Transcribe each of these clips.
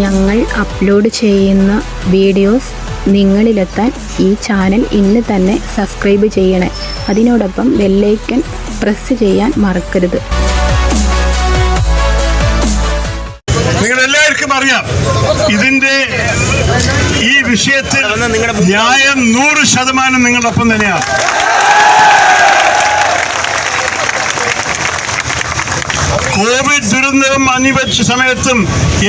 ഞങ്ങൾ അപ്ലോഡ് ചെയ്യുന്ന വീഡിയോസ് നിങ്ങളിലെത്താൻ ഈ ചാനൽ ഇന്ന് തന്നെ സബ്സ്ക്രൈബ് ചെയ്യണേ. അതിനോടൊപ്പം ബെല്ലൈക്കൺ പ്രസ് ചെയ്യാൻ മറക്കരുത്. നിങ്ങളെല്ലാവർക്കും അറിയാം, ഇതിൻ്റെ ഈ വിഷയത്തിൽ ന്യായം 100% നിങ്ങളൊപ്പം തന്നെയാണ്. കോവിഡ് ദുരന്തം അനിവച്ച സമയത്തും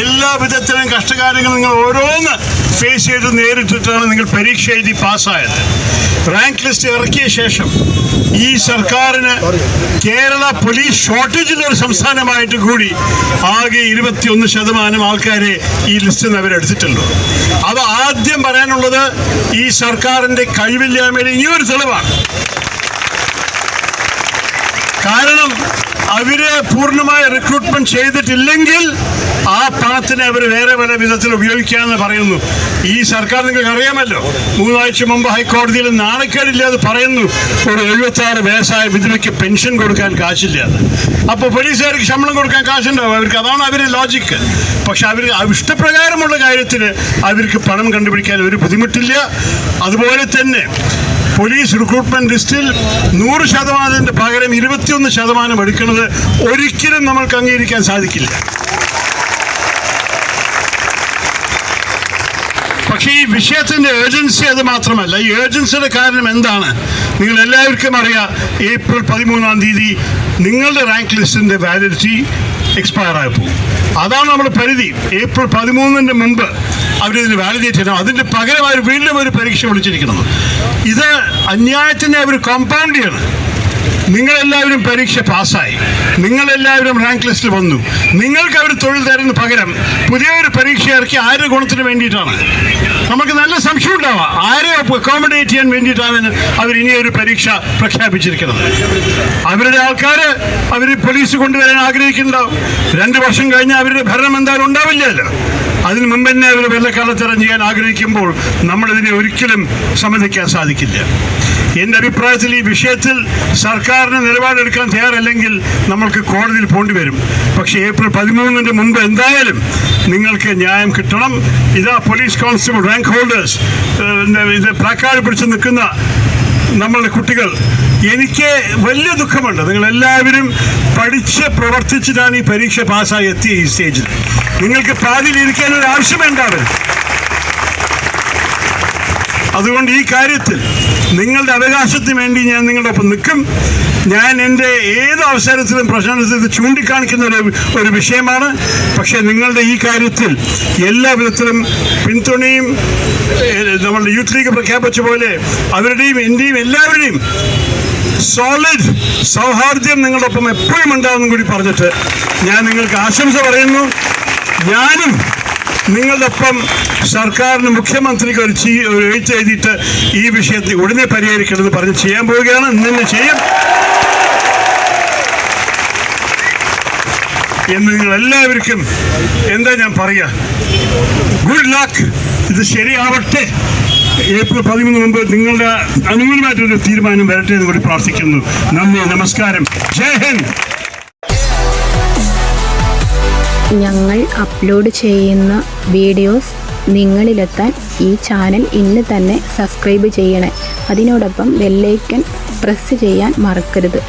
എല്ലാ വിധത്തിലും കഷ്ടകാര്യങ്ങളും നിങ്ങൾ ഓരോന്ന് ഫേസ് ചെയ്ത് നേരിട്ടിട്ടാണ് നിങ്ങൾ പരീക്ഷ എഴുതി പാസ്സായത്. റാങ്ക് ലിസ്റ്റ് ഇറക്കിയ ശേഷം ഈ സർക്കാരിന് കേരള പോലീസ് ഷോർട്ടേജിലൊരു സംസ്ഥാനമായിട്ട് കൂടി ആകെ 21% ആൾക്കാരെ ഈ ലിസ്റ്റിൽ നിന്ന് അവരെടുത്തിട്ടുള്ളൂ. അത് ആദ്യം പറയാനുള്ളത് ഈ സർക്കാരിൻ്റെ കഴിവില്ലായ്മയുടെ ഇനിയൊരു തെളിവാണ്. കാരണം അവര് പൂർണ്ണമായ റിക്രൂട്ട്മെന്റ് ചെയ്തിട്ടില്ലെങ്കിൽ ആ പണത്തിനെ അവർ വേറെ പല വിധത്തിൽ ഉപയോഗിക്കാമെന്ന് പറയുന്നു. ഈ സർക്കാർ നിങ്ങൾക്ക് അറിയാമല്ലോ, 3 ആഴ്ച മുമ്പ് ഹൈക്കോടതിയിൽ നാണക്കേടില്ലാതെ പറയുന്നു ഒരു 76 വയസ്സായ വിധവയ്ക്ക് പെൻഷൻ കൊടുക്കാൻ കാശില്ല. അപ്പോൾ പോലീസുകാർക്ക് ശമ്പളം കൊടുക്കാൻ കാശുണ്ടാവും അവർക്ക്. അതാണ് അവരുടെ ലോജിക്ക്. പക്ഷെ അവർ ഇഷ്ടപ്രകാരമുള്ള കാര്യത്തിന് അവർക്ക് പണം കണ്ടുപിടിക്കാൻ ഒരു ബുദ്ധിമുട്ടില്ല. അതുപോലെ തന്നെ പോലീസ് റിക്രൂട്ട്മെന്റ് ലിസ്റ്റിൽ 100% പകരം 21% എടുക്കുന്നത് ഒരിക്കലും നമ്മൾക്ക് അംഗീകരിക്കാൻ സാധിക്കില്ല. പക്ഷേ ഈ വിഷയത്തിൻ്റെ ഏജൻസി അത് മാത്രമല്ല. ഈ ഏജൻസിയുടെ കാരണം എന്താണ്? നിങ്ങൾ എല്ലാവർക്കും അറിയാം, ഏപ്രിൽ 13 നിങ്ങളുടെ റാങ്ക് ലിസ്റ്റിൻ്റെ വാലിഡിറ്റി എക്സ്പയർ ആയി പോകും. അതാണ് നമ്മുടെ പരിധി. ഏപ്രിൽ 13 മുമ്പ് അവരിതിന് വാലിഡേറ്റ് ചെയ്യണം. അതിൻ്റെ പകരം അവർ വീണ്ടും ഒരു പരീക്ഷ വിളിച്ചിരിക്കണം. ഇത് അന്യായത്തിനെ അവർ കോമ്പൗണ്ട് ചെയ്യണം. നിങ്ങളെല്ലാവരും പരീക്ഷ പാസ്സായി, നിങ്ങളെല്ലാവരും റാങ്ക് ലിസ്റ്റിൽ വന്നു, നിങ്ങൾക്ക് അവർ തൊഴിൽ തരുന്ന പകരം പുതിയൊരു പരീക്ഷ ഇറക്കി ആരുടെ ഗുണത്തിന് വേണ്ടിയിട്ടാണ്? നമുക്ക് നല്ല സംശയം ഉണ്ടാവാം, ആരെ അക്കോമഡേറ്റ് ചെയ്യാൻ വേണ്ടിയിട്ടാണ് അവർ ഇനിയൊരു പരീക്ഷ പ്രഖ്യാപിച്ചിരിക്കുന്നത്. അവരുടെ ആൾക്കാർ അവർ പോലീസ് കൊണ്ടുവരാൻ ആഗ്രഹിക്കുന്നുണ്ടാവും. 2 വർഷം കഴിഞ്ഞാൽ അവരുടെ ഭരണം എന്തായാലും ഉണ്ടാവില്ലല്ലോ. അതിന് മുമ്പ് തന്നെ അവർ വെള്ളക്കാലത്തരം ചെയ്യാൻ ആഗ്രഹിക്കുമ്പോൾ നമ്മളിതിനെ ഒരിക്കലും സമ്മതിക്കാൻ സാധിക്കില്ല. എൻ്റെ അഭിപ്രായത്തിൽ ഈ വിഷയത്തിൽ സർക്കാരിന് നിലപാടെടുക്കാൻ തയ്യാറല്ലെങ്കിൽ നമ്മൾക്ക് കോടതിയിൽ പോണ്ടി വരും. പക്ഷേ ഏപ്രിൽ 13 മുമ്പ് എന്തായാലും നിങ്ങൾക്ക് ന്യായം കിട്ടണം. ഇതാ പോലീസ് കോൺസ്റ്റബിൾ റാങ്ക് ഹോൾഡേഴ്സ്, ഇത് പ്ലാക്കാർഡ് പിടിച്ച് നിൽക്കുന്ന നമ്മളുടെ കുട്ടികൾ, എനിക്ക് വലിയ ദുഃഖമുണ്ട്. നിങ്ങളെല്ലാവരും പഠിച്ച് പ്രവർത്തിച്ചിട്ടാണ് ഈ പരീക്ഷ പാസ്സായി എത്തിയ ഈ സ്റ്റേജിൽ. നിങ്ങൾക്ക് പാതിയിൽ ഇരിക്കാനൊരു ആവശ്യമുണ്ടാവില്ല. അതുകൊണ്ട് ഈ കാര്യത്തിൽ നിങ്ങളുടെ അവകാശത്തിന് വേണ്ടി ഞാൻ നിങ്ങളുടെ ഒപ്പം നിൽക്കും. ഞാൻ എൻ്റെ ഏത് അവസരത്തിലും പ്രശ്നത്തിൽ ചൂണ്ടിക്കാണിക്കുന്ന ഒരു വിഷയമാണ്. പക്ഷേ നിങ്ങളുടെ ഈ കാര്യത്തിൽ എല്ലാ വിധത്തിലും പിന്തുണയും നമ്മളുടെ യൂത്ത് ലീഗ് പ്രഖ്യാപിച്ച പോലെ അവരുടെയും എൻ്റെയും എല്ലാവരുടെയും സോളിഡ് സൗഹാർദ്ദം നിങ്ങളുടെ ഒപ്പം എപ്പോഴും ഉണ്ടാകുമെന്നും കൂടി പറഞ്ഞിട്ട് ഞാൻ നിങ്ങൾക്ക് ആശംസ പറയുന്നു. ഞാനും നിങ്ങളുടെ ഒപ്പം സർക്കാരിന് മുഖ്യമന്ത്രിക്ക് ഒരു എഴുത്ത് എഴുതിയിട്ട് ഈ വിഷയത്തിൽ ഉടനെ പരിഹരിക്കണമെന്ന് പറഞ്ഞ് ചെയ്യാൻ പോവുകയാണ്. ഇന്ന് ചെയ്യും എന്ന് നിങ്ങൾ എല്ലാവർക്കും എന്താ ഞാൻ പറയുക, ഗുഡ് ലക്ക്. ഇത് ശരിയാവട്ടെ. ഏപ്രിൽ 13 മുമ്പ് നിങ്ങളുടെ അനുകൂലമായിട്ടൊരു തീരുമാനം വരട്ടെ എന്ന് കൂടി പ്രാർത്ഥിക്കുന്നു. നന്ദി, നമസ്കാരം, ജയ് ഹിന്ദ്. ഞങ്ങൾ അപ്ലോഡ് ചെയ്യുന്ന വീഡിയോസ് നിങ്ങളിലെത്താൻ ഈ ചാനൽ ഇന്ന് തന്നെ സബ്സ്ക്രൈബ് ചെയ്യണേ. അതിനോടൊപ്പം ബെല്ലൈക്കൺ പ്രസ് ചെയ്യാൻ മറക്കരുത്.